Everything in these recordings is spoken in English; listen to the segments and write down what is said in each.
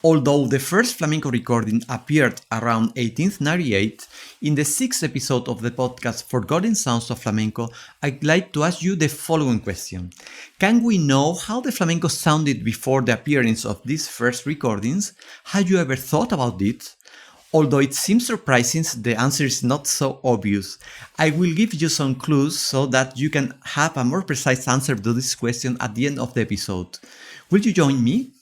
Although the first flamenco recording appeared around 1898, in the 6th episode of the podcast Forgotten Sounds of Flamenco, I'd like to ask you the following question. Can we know how the flamenco sounded before the appearance of these first recordings? Have you ever thought about it? Although it seems surprising, the answer is not so obvious. I will give you some clues so that you can have a more precise answer to this question at the end of the episode. Will you join me?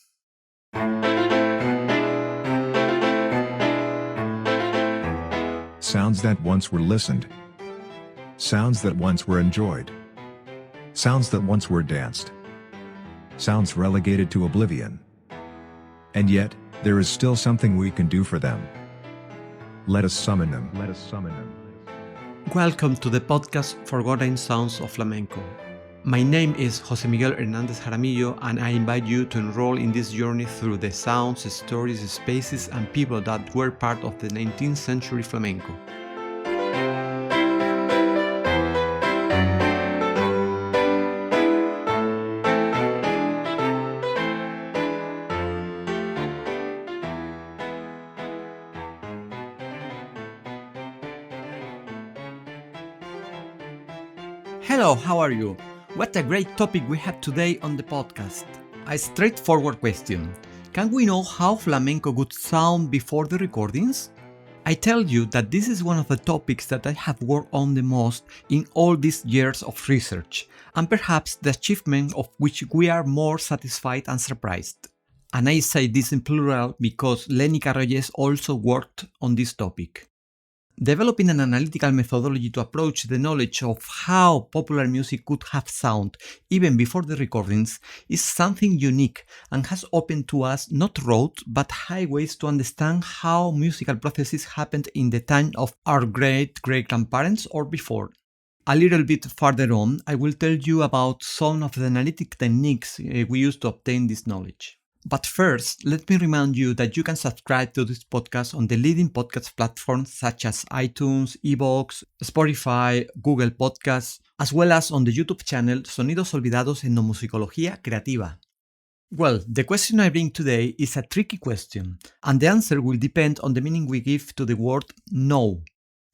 Sounds that once were listened. Sounds that once were enjoyed. Sounds that once were danced. Sounds relegated to oblivion. And yet, there is still something we can do for them. Let us summon them. Let us summon them. Welcome to the podcast Forgotten Sounds of Flamenco. My name is José Miguel Hernández Jaramillo, and I invite you to enroll in this journey through the sounds, stories, spaces, and people that were part of the 19th century flamenco. Hello, how are you? What a great topic we have today on the podcast. A straightforward question. Can we know how flamenco would sound before the recordings? I tell you that this is one of the topics that I have worked on the most in all these years of research, and perhaps the achievement of which we are more satisfied and surprised. And I say this in plural because Lenny Carolles also worked on this topic. Developing an analytical methodology to approach the knowledge of how popular music could have sound even before the recordings is something unique and has opened to us not roads but highways to understand how musical processes happened in the time of our great-great-grandparents or before. A little bit further on, I will tell you about some of the analytic techniques we use to obtain this knowledge. But first, let me remind you that you can subscribe to this podcast on the leading podcast platforms such as iTunes, iVoox, Spotify, Google Podcasts, as well as on the YouTube channel Sonidos Olvidados del Flamenco Creativa. Well, the question I bring today is a tricky question, and the answer will depend on the meaning we give to the word know.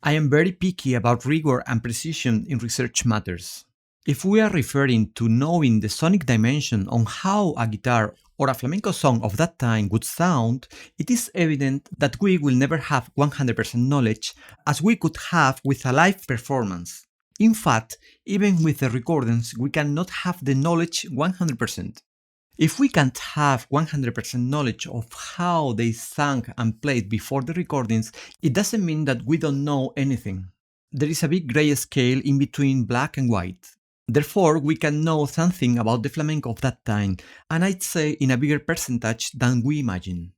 I am very picky about rigor and precision in research matters. If we are referring to knowing the sonic dimension on how a guitar or a flamenco song of that time would sound, it is evident that we will never have 100% knowledge as we could have with a live performance. In fact, even with the recordings, we cannot have the knowledge 100%. If we can't have 100% knowledge of how they sang and played before the recordings, it doesn't mean that we don't know anything. There is a big gray scale in between black and white. Therefore, we can know something about the flamenco of that time, and I'd say in a bigger percentage than we imagine.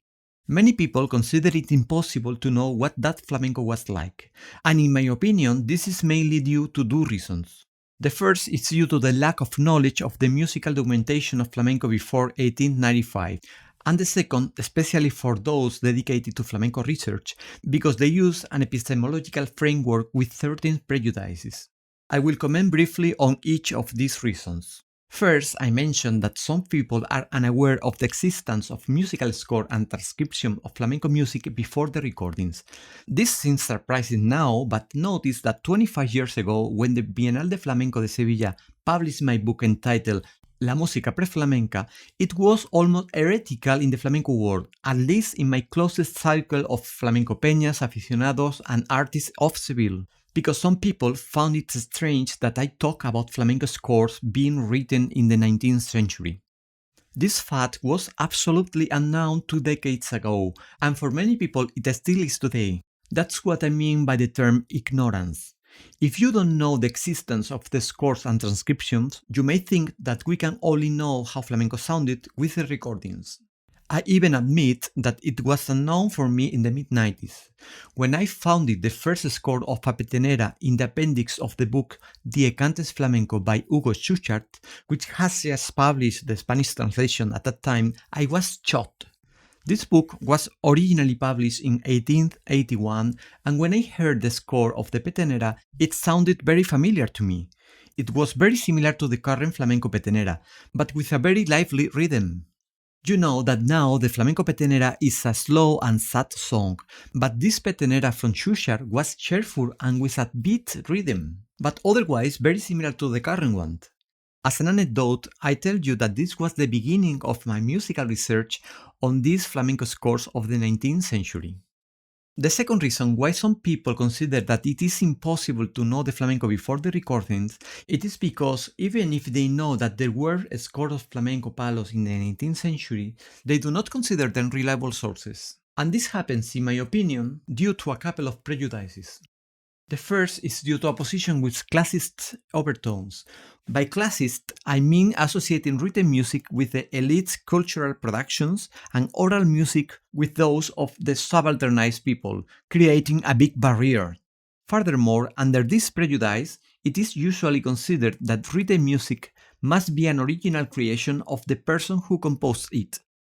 Many people consider it impossible to know what that flamenco was like, and in my opinion, this is mainly due to two reasons. The first is due to the lack of knowledge of the musical documentation of flamenco before 1895, and the second, especially for those dedicated to flamenco research, because they use an epistemological framework with certain prejudices. I will comment briefly on each of these reasons. First, I mentioned that some people are unaware of the existence of musical score and transcription of flamenco music before the recordings. This seems surprising now, but notice that 25 years ago, when the Bienal de Flamenco de Sevilla published my book entitled La música pre-flamenca, it was almost heretical in the flamenco world, at least in my closest circle of flamenco peñas, aficionados, and artists of Seville. Because some people found it strange that I talk about flamenco scores being written in the 19th century. This fact was absolutely unknown 2 decades ago, and for many people it still is today. That's what I mean by the term ignorance. If you don't know the existence of the scores and transcriptions, you may think that we can only know how flamenco sounded with the recordings. I even admit that it was unknown for me in the mid-90s, when I found the first score of a petenera in the appendix of the book Die Cantes Flamenco by Hugo Schuchart, which has just published the Spanish translation at that time. I was shocked. This book was originally published in 1881, and when I heard the score of the petenera, it sounded very familiar to me. It was very similar to the current flamenco petenera, but with a very lively rhythm. You know that now the Flamenco Petenera is a slow and sad song, but this Petenera from Xuxa was cheerful and with a beat rhythm, but otherwise very similar to the current one. As an anecdote, I tell you that this was the beginning of my musical research on these flamenco scores of the 19th century. The second reason why some people consider that it is impossible to know the flamenco before the recordings, it is because even if they know that there were scores of flamenco palos in the 19th century, they do not consider them reliable sources. And this happens, in my opinion, due to a couple of prejudices. The first is due to a position with classist overtones. By classist, I mean associating written music with the elite's cultural productions and oral music with those of the subalternized people, creating a big barrier. Furthermore, under this prejudice, it is usually considered that written music must be an original creation of the person who composed it.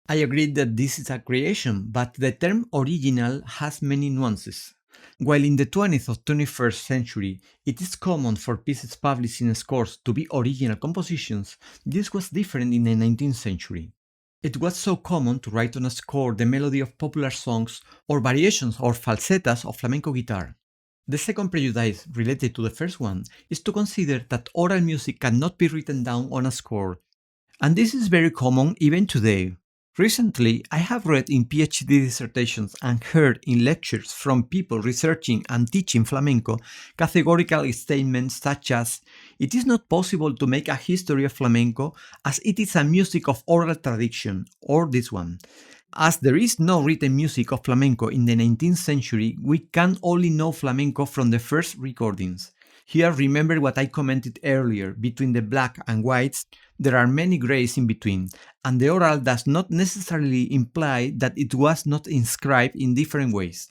I agree that this is a creation, but the term original has many nuances. While in the 20th or 21st century it is common for pieces published in scores to be original compositions, this was different in the 19th century. It was so common to write on a score the melody of popular songs or variations or falsettas of flamenco guitar. The second prejudice related to the first one is to consider that oral music cannot be written down on a score, and this is very common even today. Recently, I have read in PhD dissertations and heard in lectures from people researching and teaching flamenco categorical statements such as, "It is not possible to make a history of flamenco as it is a music of oral tradition," or this one, "As there is no written music of flamenco in the 19th century, we can only know flamenco from the first recordings." Here, remember what I commented earlier, between the black and whites, there are many grays in between, and the oral does not necessarily imply that it was not inscribed in different ways.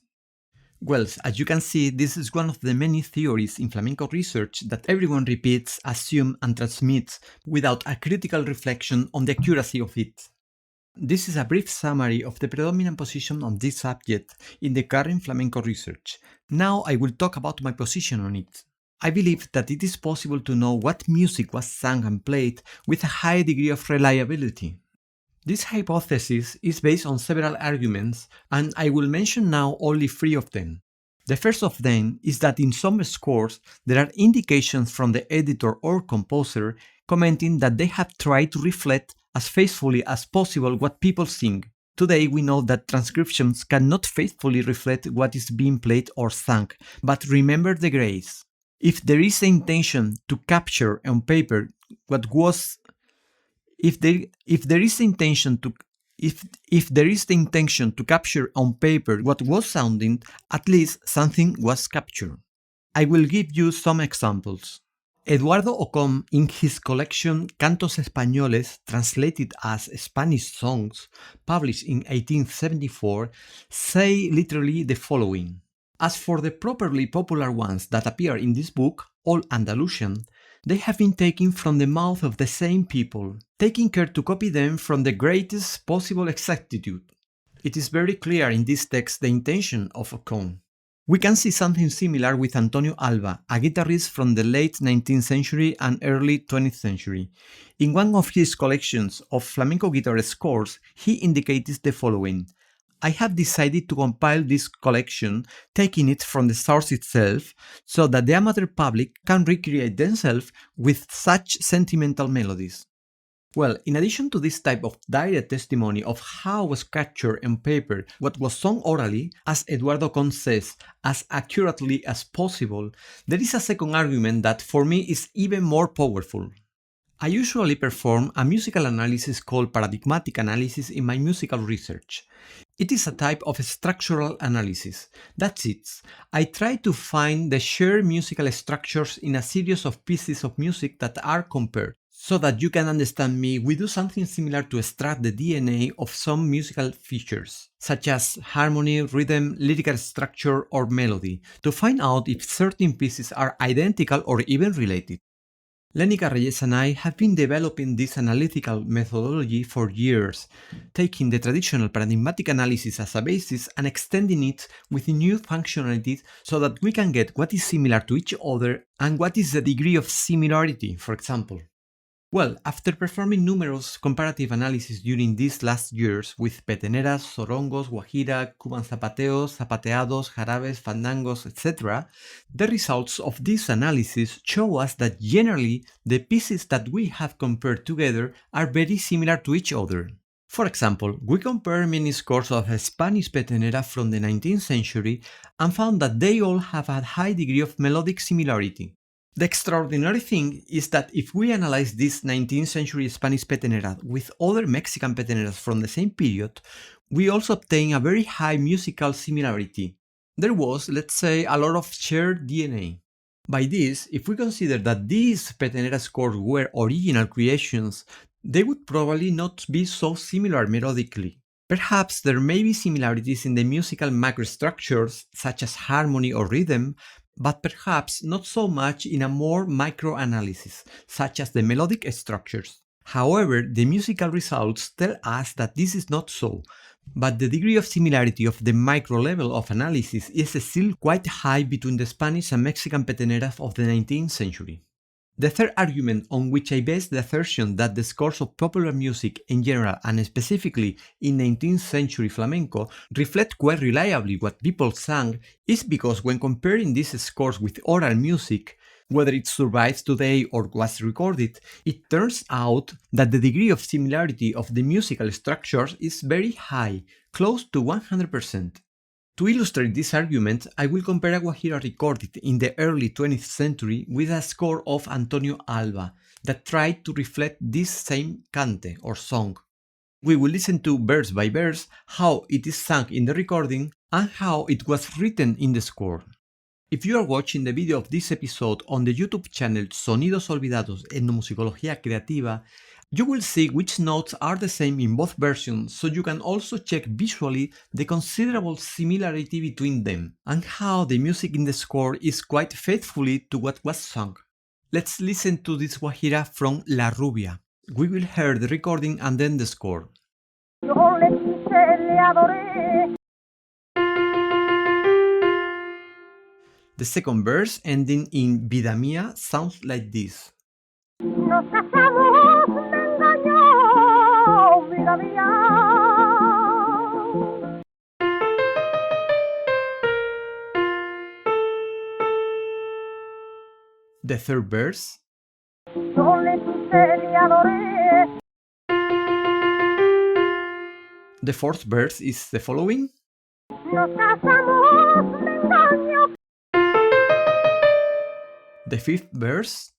Well, as you can see, this is one of the many theories in flamenco research that everyone repeats, assumes, and transmits without a critical reflection on the accuracy of it. This is a brief summary of the predominant position on this subject in the current flamenco research. Now I will talk about my position on it. I believe that it is possible to know what music was sung and played with a high degree of reliability. This hypothesis is based on several arguments, and I will mention now only 3 of them. The first of them is that in some scores there are indications from the editor or composer commenting that they have tried to reflect as faithfully as possible what people sing. Today we know that transcriptions cannot faithfully reflect what is being played or sung, but remember the grace. If there is the intention to capture on paper what was if there is the intention to capture on paper what was sounding, at least something was captured. I will give you some examples. Eduardo Ocon, in his collection Cantos Españoles, translated as Spanish songs, published in 1874, say literally the following. As for the properly popular ones that appear in this book, all Andalusian, they have been taken from the mouth of the same people, taking care to copy them from the greatest possible exactitude. It is very clear in this text the intention of Ocon. We can see something similar with Antonio Alba, a guitarist from the late 19th century and early 20th century. In one of his collections of flamenco guitar scores, he indicates the following. I have decided to compile this collection, taking it from the source itself, so that the amateur public can recreate themselves with such sentimental melodies. Well, in addition to this type of direct testimony of how was captured on paper what was sung orally, as Eduardo Con says, as accurately as possible, there is a second argument that for me is even more powerful. I usually perform a musical analysis called paradigmatic analysis in my musical research. It is a type of structural analysis. That's it. I try to find the shared musical structures in a series of pieces of music that are compared. So that you can understand me, we do something similar to extract the DNA of some musical features, such as harmony, rhythm, lyrical structure, or melody, to find out if certain pieces are identical or even related. Lenica Reyes and I have been developing this analytical methodology for years, taking the traditional paradigmatic analysis as a basis and extending it with new functionalities so that we can get what is similar to each other and what is the degree of similarity, for example. Well, after performing numerous comparative analysis during these last years with peteneras, sorongos, guajira, Cuban zapateos, zapateados, jarabes, fandangos, etc., the results of this analysis show us that generally the pieces that we have compared together are very similar to each other. For example, we compared many scores of a Spanish petenera from the 19th century and found that they all have a high degree of melodic similarity. The extraordinary thing is that if we analyze this 19th century Spanish petenera with other Mexican peteneras from the same period, we also obtain a very high musical similarity. There was, let's say, a lot of shared DNA. By this, if we consider that these petenera scores were original creations, they would probably not be so similar melodically. Perhaps there may be similarities in the musical macrostructures, such as harmony or rhythm, but perhaps not so much in a more micro-analysis, such as the melodic structures. However, the musical results tell us that this is not so, but the degree of similarity of the micro level of analysis is still quite high between the Spanish and Mexican peteneras of the 19th century. The third argument on which I base the assertion that the scores of popular music in general and specifically in 19th century flamenco reflect quite reliably what people sang is because when comparing these scores with oral music, whether it survives today or was recorded, it turns out that the degree of similarity of the musical structures is very high, close to 100%. To illustrate this argument, I will compare a guajira recorded in the early 20th century with a score of Antonio Alba that tried to reflect this same cante or song. We will listen to verse by verse how it is sung in the recording and how it was written in the score. If you are watching the video of this episode on the YouTube channel Sonidos Olvidados Etnomusicología Creativa, you will see which notes are the same in both versions, so you can also check visually the considerable similarity between them, and how the music in the score is quite faithfully to what was sung. Let's listen to this guajira from La Rubia. We will hear the recording and then the score. The second verse, ending in Vida Mía, sounds like this. Nos casamos, me engañó, vida mía. The third verse. Yo le quise, le adoré. The fourth verse is the following. Nos casamos, me engañó. The fifth verse.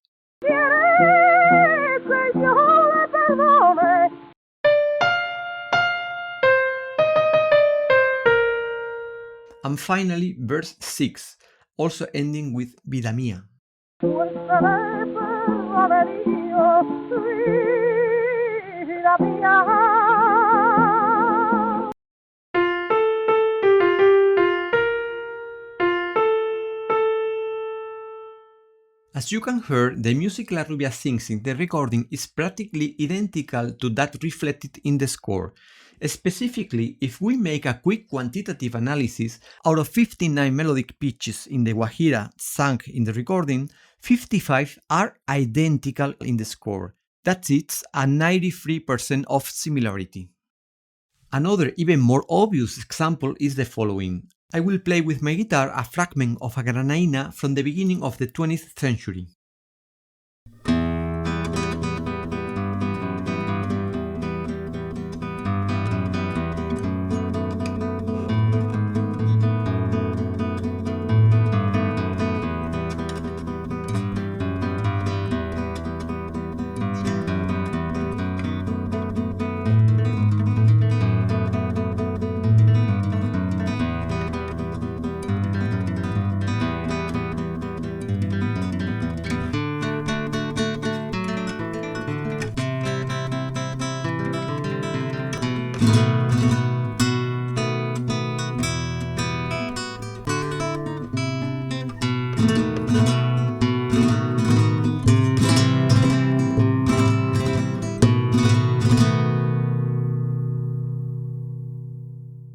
And finally, verse 6, also ending with Vida Mía. As you can hear, the music La Rubia sings in the recording is practically identical to that reflected in the score. Specifically, if we make a quick quantitative analysis, out of 59 melodic pitches in the guajira sung in the recording, 55 are identical in the score. That's it, a 93% of similarity. Another even more obvious example is the following. I will play with my guitar a fragment of a granaína from the beginning of the 20th century.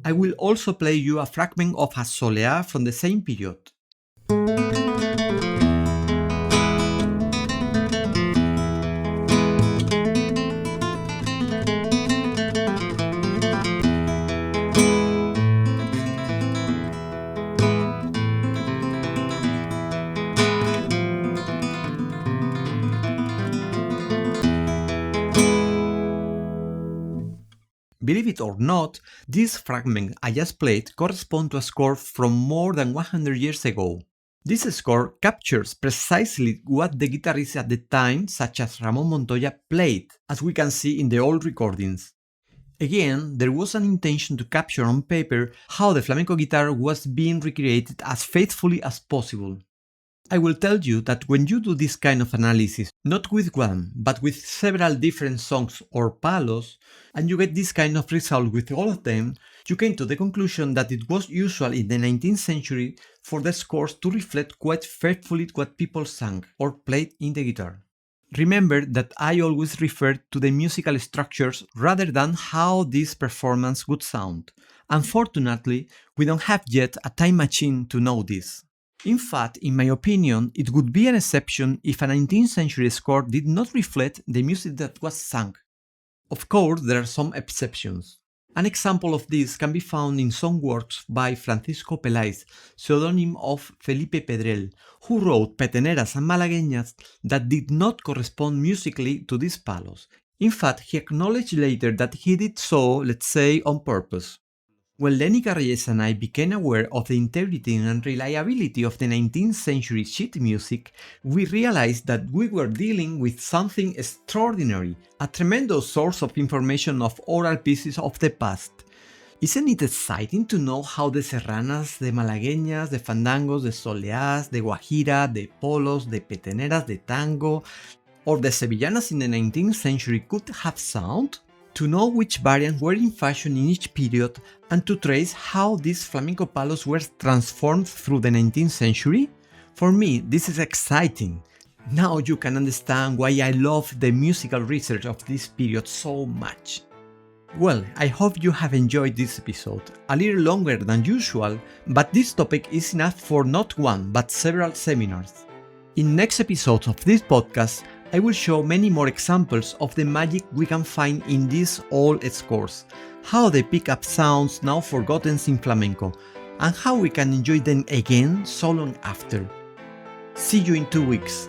I will also play you a fragment of a soleá from the same period. Believe it or not, this fragment I just played corresponds to a score from more than 100 years ago. This score captures precisely what the guitarists at the time, such as Ramon Montoya, played, as we can see in the old recordings. Again, there was an intention to capture on paper how the flamenco guitar was being recreated as faithfully as possible. I will tell you that when you do this kind of analysis, not with one, but with several different songs or palos, and you get this kind of result with all of them, you came to the conclusion that it was usual in the 19th century for the scores to reflect quite faithfully what people sang or played in the guitar. Remember that I always refer to the musical structures rather than how this performance would sound. Unfortunately, we don't have yet a time machine to know this. In fact, in my opinion, it would be an exception if a 19th century score did not reflect the music that was sung. Of course, there are some exceptions. An example of this can be found in some works by Francisco Peláez, pseudonym of Felipe Pedrell, who wrote peteneras and malagueñas that did not correspond musically to these palos. In fact, he acknowledged later that he did so, let's say, on purpose. When Lenny Carreyes and I became aware of the integrity and reliability of the 19th century sheet music, we realized that we were dealing with something extraordinary, a tremendous source of information of oral pieces of the past. Isn't it exciting to know how the serranas, the malagueñas, the fandangos, the soleás, the guajira, the polos, the peteneras, the tango, or the sevillanas in the 19th century could have sound? To know which variants were in fashion in each period and to trace how these flamenco palos were transformed through the 19th century? For me, this is exciting. Now you can understand why I love the musical research of this period so much. Well, I hope you have enjoyed this episode, a little longer than usual, but this topic is enough for not one but several seminars. In next episodes of this podcast, I will show many more examples of the magic we can find in these old scores, how they pick up sounds now forgotten in flamenco, and how we can enjoy them again so long after. See you in 2 weeks.